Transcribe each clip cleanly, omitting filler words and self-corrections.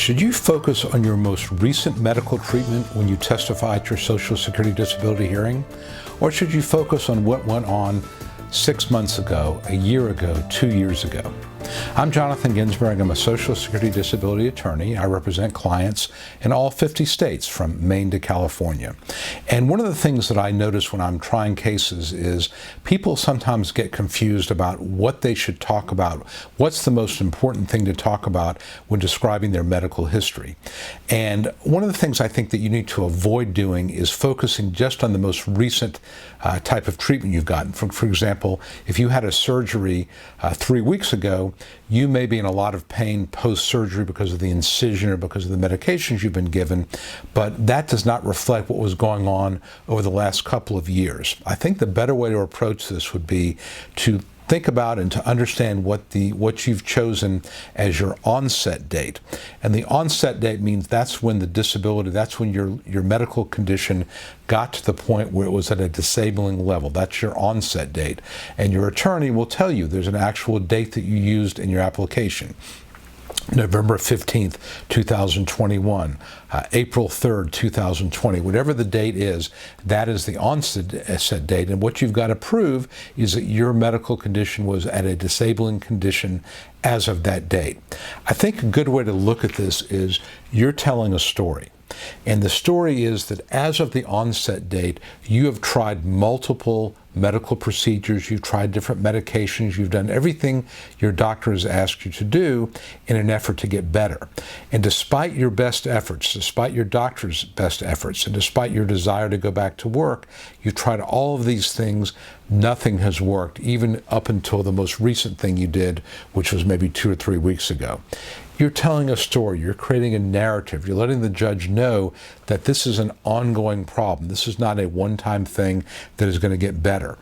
Should you focus on your most recent medical treatment when you testify at your Social Security disability hearing? Or should you focus on what went on 6 months ago, a year ago, 2 years ago? I'm Jonathan Ginsberg. I'm a Social Security disability attorney. I represent clients in all 50 states from Maine to California. And one of the things that I notice when I'm trying cases is people sometimes get confused about what they should talk about. What's the most important thing to talk about when describing their medical history? And one of the things I think that you need to avoid doing is focusing just on the most recent type of treatment you've gotten. For example, if you had a surgery 3 weeks ago, you may be in a lot of pain post-surgery because of the incision or because of the medications you've been given, but that does not reflect what was going on over the last couple of years. I think the better way to approach this would be to think about and to understand what you've chosen as your onset date. And the onset date means that's when the disability, that's when your medical condition got to the point where it was at a disabling level. That's your onset date. And your attorney will tell you there's an actual date that you used in your application. November 15th, 2021, April 3rd, 2020, whatever the date is, that is the onset date. And what you've got to prove is that your medical condition was at a disabling condition as of that date. I think a good way to look at this is you're telling a story. And the story is that as of the onset date, you have tried multiple medical procedures, you've tried different medications, you've done everything your doctor has asked you to do in an effort to get better. And despite your best efforts, despite your doctor's best efforts, and despite your desire to go back to work, you've tried all of these things, nothing has worked, even up until the most recent thing you did, which was maybe 2 or 3 weeks ago. You're telling a story, you're creating a narrative, you're letting the judge know that this is an ongoing problem. This is not a one-time thing that is going to get better.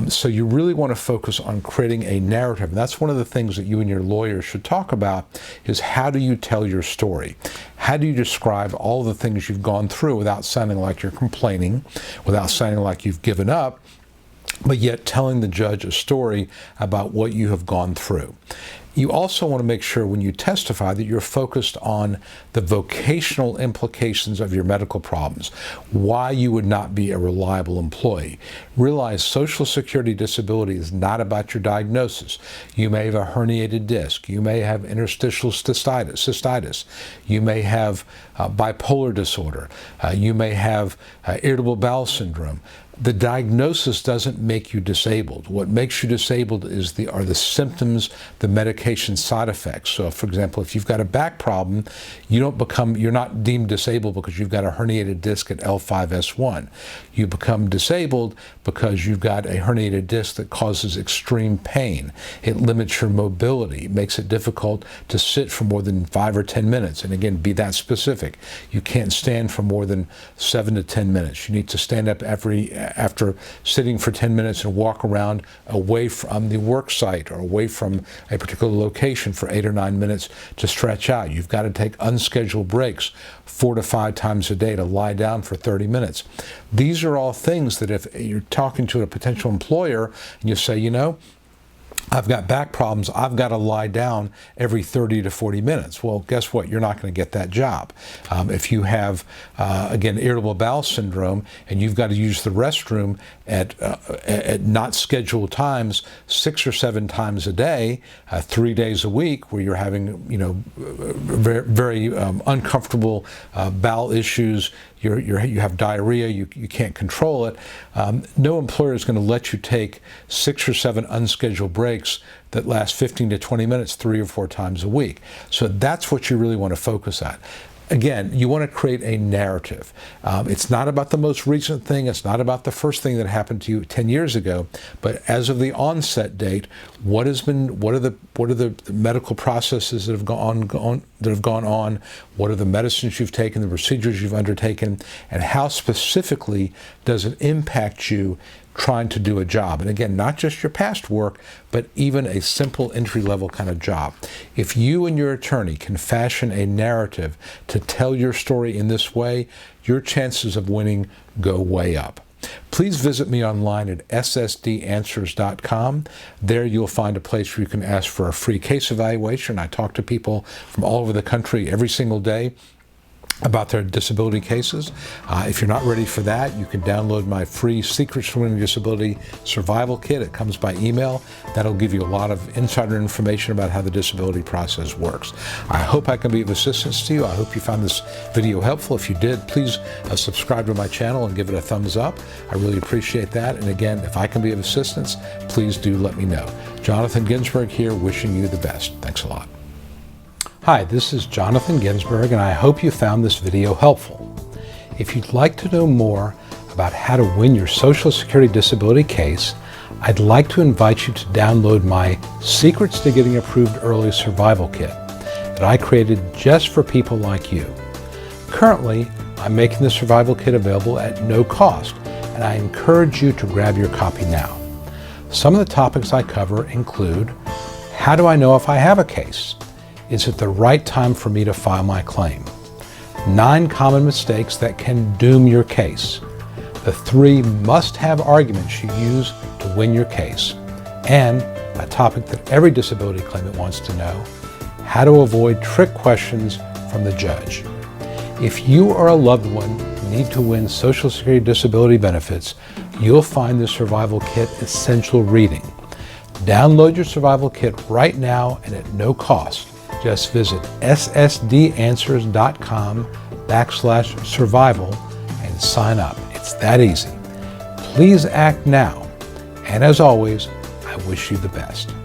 So you really want to focus on creating a narrative. And that's one of the things that you and your lawyer should talk about is how do you tell your story? How do you describe all the things you've gone through without sounding like you're complaining, without sounding like you've given up, but yet telling the judge a story about what you have gone through. You also want to make sure when you testify that you're focused on the vocational implications of your medical problems, why you would not be a reliable employee. Realize Social Security disability is not about your diagnosis. You may have a herniated disc. You may have interstitial cystitis. You may have bipolar disorder. You may have irritable bowel syndrome. The diagnosis doesn't make you disabled. What makes you disabled are the symptoms, the medication side effects. So, for example, if you've got a back problem, you're not deemed disabled because you've got a herniated disc at L5-S1. You become disabled because you've got a herniated disc that causes extreme pain. It limits your mobility. It makes it difficult to sit for more than 5 or 10 minutes. And again, be that specific. You can't stand for more than 7 to 10 minutes. You need to stand up after sitting for 10 minutes and walk around away from the work site or away from a particular location for 8 or 9 minutes to stretch out. You've got to take unscheduled breaks 4 to 5 times a day to lie down for 30 minutes. These are all things that if you're talking to a potential employer and you say, you know, I've got back problems, I've got to lie down every 30 to 40 minutes. Well, guess what? You're not going to get that job. If you have, again, irritable bowel syndrome and you've got to use the restroom at not scheduled times 6 or 7 times a day, 3 days a week, where you're having, very uncomfortable bowel issues, you have diarrhea, you can't control it, no employer is going to let you take 6 or 7 unscheduled breaks that last 15 to 20 minutes 3 or 4 times a week. So that's what you really want to focus on. Again, you want to create a narrative. It's not about the most recent thing. It's not about the first thing that happened to you 10 years ago. But as of the onset date, what are the medical processes that have gone on? What are the medicines you've taken, the procedures you've undertaken, and how specifically does it impact you trying to do a job? And again, not just your past work, but even a simple entry-level kind of job. If you and your attorney can fashion a narrative to tell your story in this way, your chances of winning go way up. Please visit me online at ssdanswers.com. There you'll find a place where you can ask for a free case evaluation. I talk to people from all over the country every single day about their disability cases. If you're not ready for that, you can download my free Secrets from Winning Disability Survival Kit. It comes by email. That'll give you a lot of insider information about how the disability process works. I hope I can be of assistance to you. I hope you found this video helpful. If you did, please subscribe to my channel and give it a thumbs up. I really appreciate that. And again, if I can be of assistance, please do let me know. Jonathan Ginsberg here, wishing you the best. Thanks a lot. Hi, this is Jonathan Ginsberg, and I hope you found this video helpful. If you'd like to know more about how to win your Social Security disability case, I'd like to invite you to download my Secrets to Getting Approved Early Survival Kit that I created just for people like you. Currently, I'm making the Survival Kit available at no cost, and I encourage you to grab your copy now. Some of the topics I cover include: how do I know if I have a case? Is it the right time for me to file my claim? 9 common mistakes that can doom your case. The 3 must-have arguments you use to win your case. And a topic that every disability claimant wants to know: how to avoid trick questions from the judge. If you or a loved one need to win Social Security disability benefits, you'll find the Survival Kit essential reading. Download your Survival Kit right now and at no cost. Just visit ssdanswers.com/survival and sign up. It's that easy. Please act now. And as always, I wish you the best.